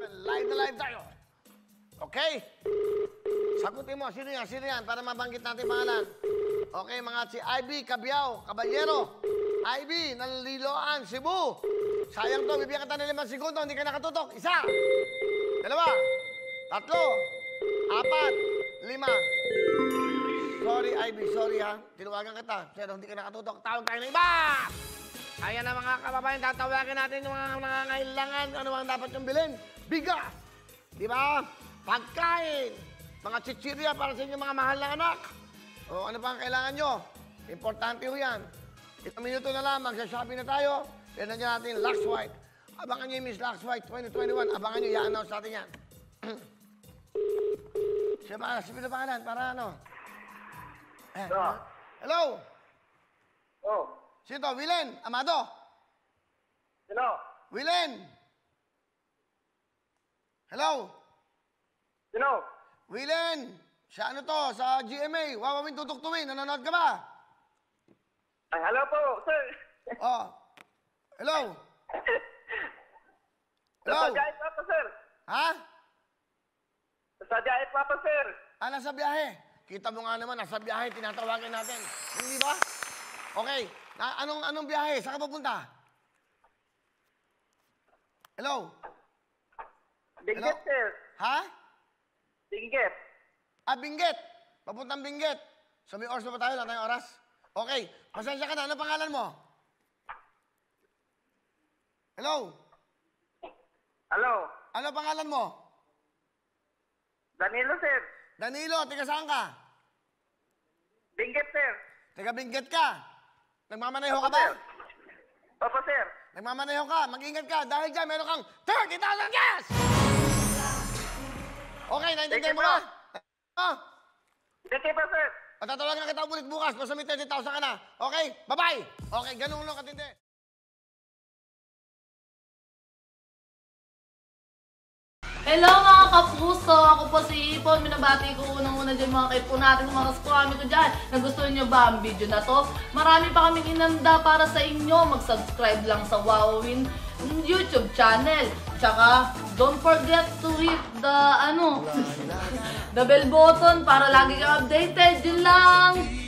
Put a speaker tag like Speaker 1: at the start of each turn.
Speaker 1: Live na live tayo. Okay? Sagutin mo, sino yan? Para mabanggit natin pangalan. Okay, mga si Ivy Cabiao, Caballero. Ivy, Naliloan, Cebu. Sayang to, bibigyan kita ng 5 segundo, hindi ka nakatutok. 1, 2, 3, 4, 5. Sorry, Ivy, sorry ha. Tinuwagan kita, pero hindi ka nakatutok. Tawag tayo ng iba! Kaya na mga kababayan, tatawagan natin yung mga nangangailangan. Ano ang dapat yung bilhin? Bigas! Di ba? Pagkain! Mga chichirya para sa inyong mga mahal na anak. O ano pa ang kailangan nyo? Importante ho yan. 1 minuto na lang, magsha-shopping na tayo. Pero nandiyan natin, Lux White. Abangan nyo yung Miss Lux White 2021. Abangan nyo, i-announce natin yan. Siya pangalan, para ano? Hello?
Speaker 2: Oh.
Speaker 1: Sino to? Willen? Amado?
Speaker 2: Hello?
Speaker 1: Willen? Hello?
Speaker 2: Hello?
Speaker 1: Willen? Sa ano to? Sa GMA? Wawawin tutuktuin. Nanonood ka ba?
Speaker 2: Ay, hello po, sir.
Speaker 1: Oh. Hello? Hello?
Speaker 2: Nasa diet pa po, sir.
Speaker 1: Ha?
Speaker 2: Nasa diet pa po, sir.
Speaker 1: Ah, nasa biyahe. Kita mo nga naman, nasa biyahe, tinatawagan natin. Hindi ba? Okay. Anong biyahe? Saan ka pupunta? Hello?
Speaker 2: Benguet, sir.
Speaker 1: Ha?
Speaker 2: Benguet.
Speaker 1: Ah, Benguet. Papuntang Benguet. So may oras na ba tayo? Wala tayong oras? Okay. Pasensya ka na. Ano pangalan mo? Hello?
Speaker 2: Hello?
Speaker 1: Ano pangalan mo?
Speaker 2: Danilo, sir.
Speaker 1: Danilo, tiga saan ka?
Speaker 2: Benguet, sir.
Speaker 1: Tiga Benguet ka? Nagmamaneho ka
Speaker 2: Opo,
Speaker 1: ba?
Speaker 2: sir. Opo, sir.
Speaker 1: Nagmamaneho ka. Mag-ingat ka. Dahil dyan, meron kang 30,000 gas! Okay, naintindihan mo ba? Ah?
Speaker 2: Thank you po, sir.
Speaker 1: Patatawagan kita ulit bukas. Basta may 30,000 ka na. Okay? Bye-bye! Okay, ganun lang katindi.
Speaker 3: Hello mga kapuso! Ako po si Ipon. Minabati ko unang-una dyan mga kaipo natin, mga kaskwami ko dyan. Nagustuhan nyo ba ang video na to? Marami pa kaming inanda para sa inyo. Mag-subscribe lang sa Wowin YouTube channel. Tsaka, don't forget to hit the, the bell button para lagi kang updated. Yun lang!